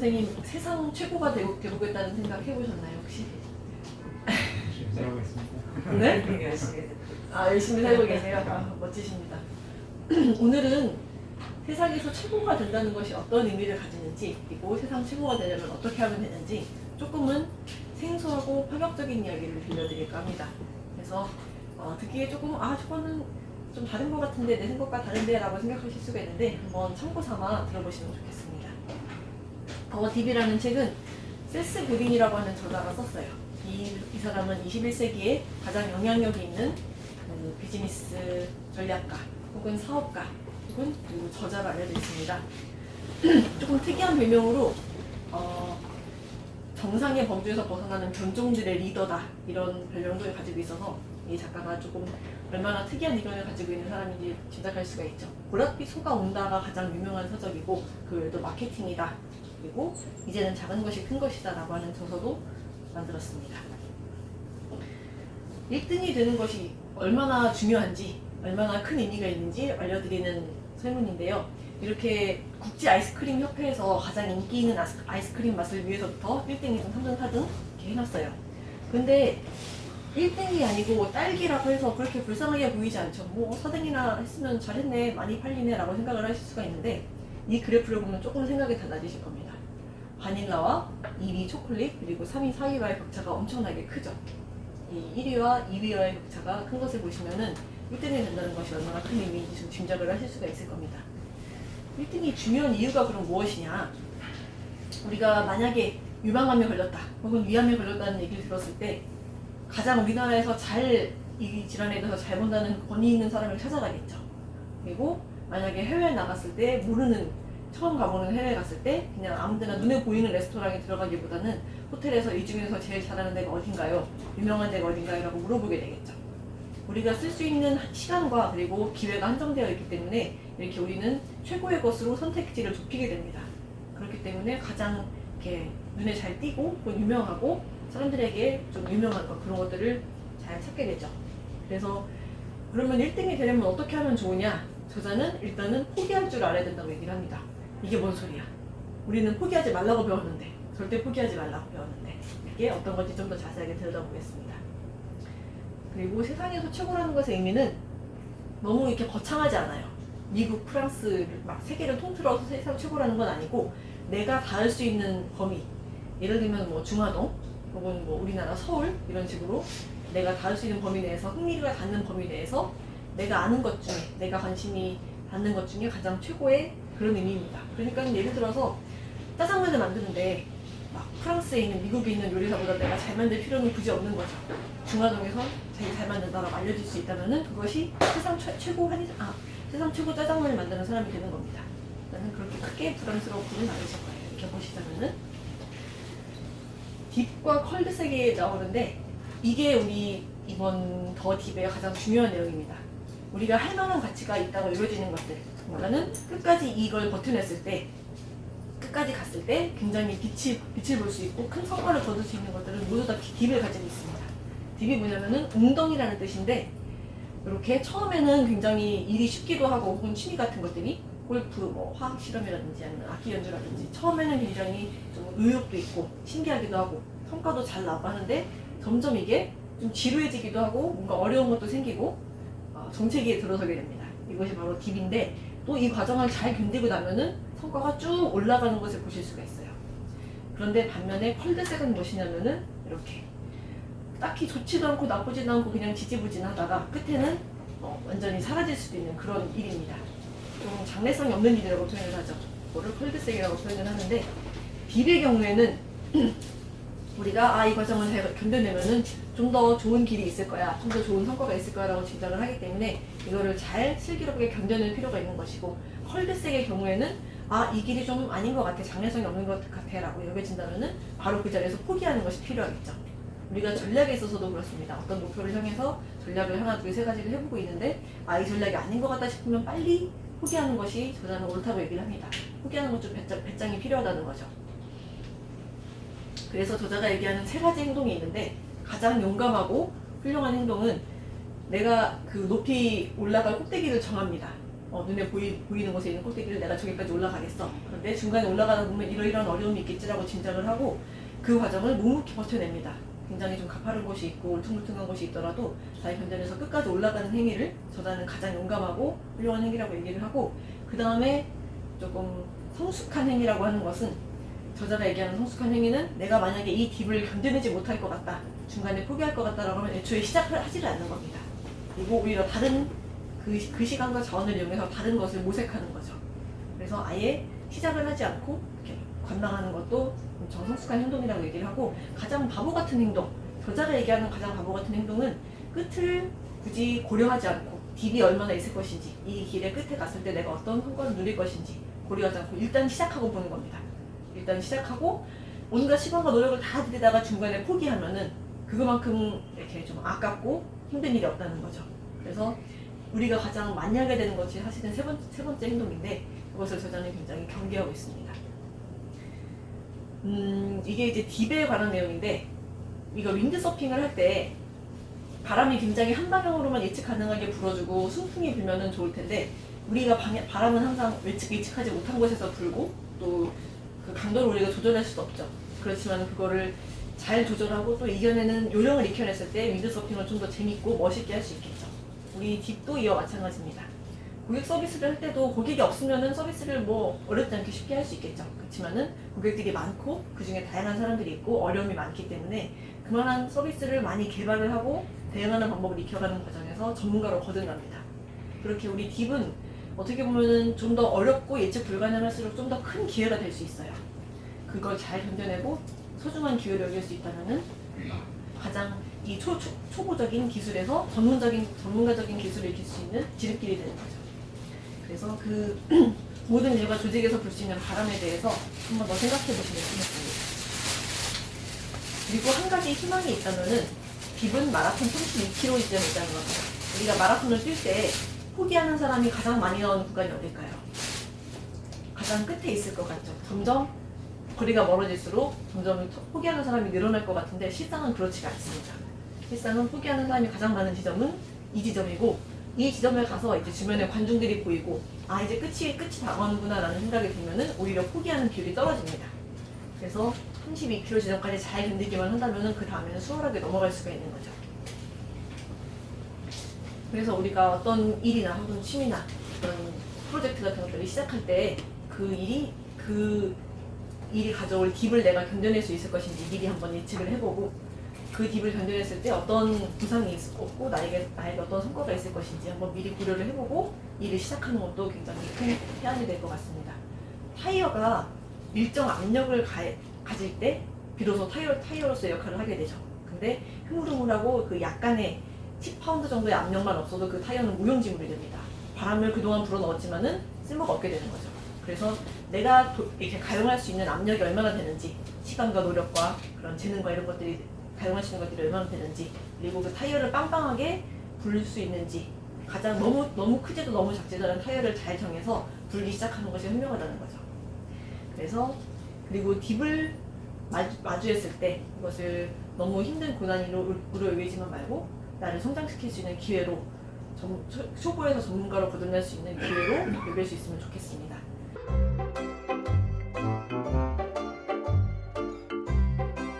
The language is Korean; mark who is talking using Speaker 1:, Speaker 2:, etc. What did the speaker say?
Speaker 1: 선생님 세상 최고가 되보겠다는 생각 해보셨나요 혹시?
Speaker 2: 잘하고 있습니다.
Speaker 1: 네?
Speaker 3: 열심히
Speaker 1: 열심히 살고 계세요? 멋지십니다. 오늘은 세상에서 최고가 된다는 것이 어떤 의미를 가지는지, 그리고 세상 최고가 되려면 어떻게 하면 되는지 조금은 생소하고 파격적인 이야기를 들려드릴까 합니다. 그래서 듣기에 조금 저거는 좀 다른 것 같은데, 내 생각과 다른데 라고 생각하실 수가 있는데 한번 참고 삼아 들어보시면 좋겠습니다. DB라는 책은 세스 고딘이라고 하는 저자가 썼어요. 이 사람은 21세기에 가장 영향력이 있는 비즈니스 전략가 혹은 사업가 혹은 그리고 저자로 알려져 있습니다. 조금 특이한 별명으로 정상의 범주에서 벗어나는 변종들의 리더다, 이런 별명도 가지고 있어서 이 작가가 조금 얼마나 특이한 의견을 가지고 있는 사람인지 짐작할 수가 있죠. 보랏빛 소가 온다가 가장 유명한 서적이고, 그 외에도 마케팅이다, 그리고 이제는 작은 것이 큰 것이다 라고 하는 저서도 만들었습니다. 1등이 되는 것이 얼마나 중요한지, 얼마나 큰 의미가 있는지 알려드리는 설문인데요. 이렇게 국제 아이스크림 협회에서 가장 인기 있는 아이스크림 맛을 위해서부터 1등, 2등, 3등, 4등 이렇게 해놨어요. 근데 1등이 아니고 딸기라고 해서 그렇게 불쌍하게 보이지 않죠. 4등이나 했으면 잘했네, 많이 팔리네 라고 생각을 하실 수가 있는데, 이 그래프를 보면 조금 생각이 달라지실 겁니다. 바닐라와 2위 초콜릿, 그리고 3위, 4위와의 격차가 엄청나게 크죠. 이 1위와 2위와의 격차가 큰 것을 보시면은 1등이 된다는 것이 얼마나 큰 의미인지 좀 짐작을 하실 수가 있을 겁니다. 1등이 중요한 이유가 그럼 무엇이냐? 우리가 만약에 유방암에 걸렸다 혹은 위암에 걸렸다는 얘기를 들었을 때 가장 우리나라에서 이 질환에 대해서 잘 본다는 권위 있는 사람을 찾아가겠죠. 그리고 만약에 해외에 나갔을 때 처음 가보는 해외에 갔을 때 그냥 아무데나 눈에 보이는 레스토랑에 들어가기보다는 호텔에서 이 중에서 제일 잘하는 데가 어딘가요? 유명한 데가 어딘가요? 라고 물어보게 되겠죠. 우리가 쓸 수 있는 시간과 그리고 기회가 한정되어 있기 때문에 이렇게 우리는 최고의 것으로 선택지를 좁히게 됩니다. 그렇기 때문에 가장 이렇게 눈에 잘 띄고 유명하고 사람들에게 좀 유명한 것, 그런 것들을 잘 찾게 되죠. 그래서 그러면 1등이 되려면 어떻게 하면 좋으냐? 저자는 일단은 포기할 줄 알아야 된다고 얘기를 합니다. 이게 뭔 소리야? 우리는 포기하지 말라고 배웠는데, 절대 포기하지 말라고 배웠는데, 이게 어떤 건지 좀 더 자세하게 들여다보겠습니다. 그리고 세상에서 최고라는 것의 의미는 너무 이렇게 거창하지 않아요. 미국, 프랑스, 막 세계를 통틀어서 세상 최고라는 건 아니고, 내가 닿을 수 있는 범위, 예를 들면 중화동 혹은 우리나라 서울 이런 식으로 내가 닿을 수 있는 범위 내에서, 흥미가 갖는 범위 내에서 내가 아는 것 중에, 내가 관심이 갖는 것 중에 가장 최고의 그런 의미입니다. 그러니까 예를 들어서 짜장면을 만드는데 막 프랑스에 있는, 미국에 있는 요리사보다 내가 잘 만들 필요는 굳이 없는 거죠. 중화동에서 되게 잘 만든다라고 알려질 수 있다면은 그것이 세상 최고 짜장면을 만드는 사람이 되는 겁니다. 나는 그렇게 크게 부담스럽지는 않으실 거예요. 이렇게 보시자면은 딥과 컬드색이 나오는데, 이게 우리 이번 더 딥의 가장 중요한 내용입니다. 우리가 할 만한 가치가 있다고 여겨지는 것들, 그러니까는 끝까지 이걸 버텨냈을 때, 끝까지 갔을 때 굉장히 빛을 볼 수 있고 큰 성과를 거둘 수 있는 것들은 모두 다 딥을 가지고 있습니다. 딥이 뭐냐면은 웅덩이라는 뜻인데, 이렇게 처음에는 굉장히 일이 쉽기도 하고 혹은 취미 같은 것들이 골프, 화학 실험이라든지 아니면 악기 연주라든지 처음에는 굉장히 좀 의욕도 있고 신기하기도 하고 성과도 잘 나고 하는데, 점점 이게 좀 지루해지기도 하고 뭔가 어려운 것도 생기고 정체기에 들어서게 됩니다. 이것이 바로 딥인데, 또 이 과정을 잘 견디고 나면은 성과가 쭉 올라가는 것을 보실 수가 있어요. 그런데 반면에 컬드색은 무엇이냐면은 이렇게 딱히 좋지도 않고 나쁘지도 않고 그냥 지지부진하다가 끝에는 완전히 사라질 수도 있는 그런 일입니다. 좀 장래성이 없는 일이라고 표현을 하죠. 그거를 컬드색이라고 표현을 하는데, 딥의 경우에는 우리가 이 과정을 잘 견뎌내면은 좀 더 좋은 길이 있을 거야, 좀 더 좋은 성과가 있을 거야 라고 짐작을 하기 때문에 이거를 잘 슬기롭게 견뎌낼 필요가 있는 것이고, 컬드색의 경우에는 이 길이 좀 아닌 것 같아, 장래성이 없는 것 같아 라고 여겨진다면은 바로 그 자리에서 포기하는 것이 필요하겠죠. 우리가 전략에 있어서도 그렇습니다. 어떤 목표를 향해서 전략을 하나, 둘, 세 가지를 해보고 있는데 이 전략이 아닌 것 같다 싶으면 빨리 포기하는 것이 저자는 옳다고 얘기를 합니다. 포기하는 것 좀 배짱이 필요하다는 거죠. 그래서 저자가 얘기하는 3가지 행동이 있는데, 가장 용감하고 훌륭한 행동은 내가 그 높이 올라갈 꼭대기를 정합니다. 눈에 보이는 곳에 있는 꼭대기를 내가 저기까지 올라가겠어. 그런데 중간에 올라가다 보면 이러이러한 어려움이 있겠지라고 짐작을 하고 그 과정을 묵묵히 버텨냅니다. 굉장히 좀 가파른 곳이 있고 울퉁불퉁한 곳이 있더라도 잘 견뎌내서 끝까지 올라가는 행위를 저자는 가장 용감하고 훌륭한 행위라고 얘기를 하고, 그 다음에 조금 성숙한 행위라고 하는 것은, 저자가 얘기하는 성숙한 행위는 내가 만약에 이 딥을 견뎌내지 못할 것 같다, 중간에 포기할 것 같다라고 하면 애초에 시작을 하지를 않는 겁니다. 그리고 오히려 다른 그 시간과 자원을 이용해서 다른 것을 모색하는 거죠. 그래서 아예 시작을 하지 않고 이렇게 관망하는 것도 엄청 성숙한 행동이라고 얘기를 하고, 가장 바보 같은 행동, 저자가 얘기하는 가장 바보 같은 행동은 끝을 굳이 고려하지 않고 딥이 얼마나 있을 것인지, 이 길의 끝에 갔을 때 내가 어떤 성과를 누릴 것인지 고려하지 않고 일단 시작하고 보는 겁니다. 일단 시작하고 온갖 시간과 노력을 다 들이다가 중간에 포기하면은 그거만큼 이렇게 좀 아깝고 힘든 일이 없다는 거죠. 그래서 우리가 가장 많이 하게 되는 것이 사실은 세 번째 행동인데, 그것을 저자는 굉장히 경계하고 있습니다. 이게 이제 딥에 관한 내용인데, 이거 윈드서핑을 할 때 바람이 굉장히 한 방향으로만 예측 가능하게 불어주고 순풍이 불면은 좋을 텐데, 우리가 바람은 항상 예측하지 못한 곳에서 불고 또 그 강도를 우리가 조절할 수도 없죠. 그렇지만 그거를 잘 조절하고 또 이겨내는 요령을 익혀냈을 때 윈드서핑을 좀 더 재밌고 멋있게 할 수 있겠죠. 우리 딥도 이와 마찬가지입니다. 고객 서비스를 할 때도 고객이 없으면은 서비스를 뭐 어렵지 않게 쉽게 할 수 있겠죠. 그렇지만은 고객들이 많고 그 중에 다양한 사람들이 있고 어려움이 많기 때문에 그만한 서비스를 많이 개발을 하고 대응하는 방법을 익혀가는 과정에서 전문가로 거듭납니다. 그렇게 우리 딥은 어떻게 보면은 좀 더 어렵고 예측 불가능할수록 좀 더 큰 기회가 될 수 있어요. 그걸 잘 견뎌내고 소중한 기회를 여길 수 있다면은 가장 이 초보적인 기술에서 전문가적인 기술을 익힐 수 있는 지름길이 되는 거죠. 그래서 그 모든 일과 조직에서 볼 수 있는 바람에 대해서 한번 더 생각해 보시면 좋겠습니다. 그리고 한 가지 희망이 있다면은 딥은 마라톤 32km 지점에 있다는 겁니다. 우리가 마라톤을 뛸 때 포기하는 사람이 가장 많이 나오는 구간이 어딜까요? 가장 끝에 있을 것 같죠. 점점 거리가 멀어질수록 점점 포기하는 사람이 늘어날 것 같은데 실상은 그렇지가 않습니다. 실상은 포기하는 사람이 가장 많은 지점은 이 지점이고, 이 지점에 가서 이제 주변에 관중들이 보이고 아 이제 끝이 다가오는구나 라는 생각이 들면은 오히려 포기하는 비율이 떨어집니다. 그래서 32km 지점까지 잘 견디기만 한다면은 그 다음에는 수월하게 넘어갈 수가 있는 거죠. 그래서 우리가 어떤 일이나 혹은 취미나 어떤 프로젝트 같은 것들을 시작할 때 그 일이 가져올 딥을 내가 견뎌낼 수 있을 것인지 미리 한번 예측을 해보고, 그 딥을 견뎌냈을 때 어떤 부상이 없고 나에게 어떤 성과가 있을 것인지 한번 미리 고려를 해보고 일을 시작하는 것도 굉장히 큰 해안이 될 것 같습니다. 타이어가 일정 압력을 가질 때 비로소 타이어로서의 역할을 하게 되죠. 근데 흐물흐물하고 그 약간의 10파운드 정도의 압력만 없어도 그 타이어는 무용지물이 됩니다. 바람을 그동안 불어넣었지만은 쓸모가 없게 되는 거죠. 그래서 내가 이렇게 가용할 수 있는 압력이 얼마나 되는지, 시간과 노력과 그런 재능과 이런 것들이 가용할 수 있는 것들이 얼마나 되는지, 그리고 그 타이어를 빵빵하게 불 수 있는지, 가장 너무 크지도 너무 작지도 않은 타이어를 잘 정해서 불기 시작하는 것이 현명하다는 거죠. 그리고 딥을 마주했을 때 이것을 너무 힘든 고난으로 여기지만 말고 나를 성장시킬 수 있는 기회로, 초보에서 전문가로 거듭날 수 있는 기회로 여길 수 있으면 좋겠습니다.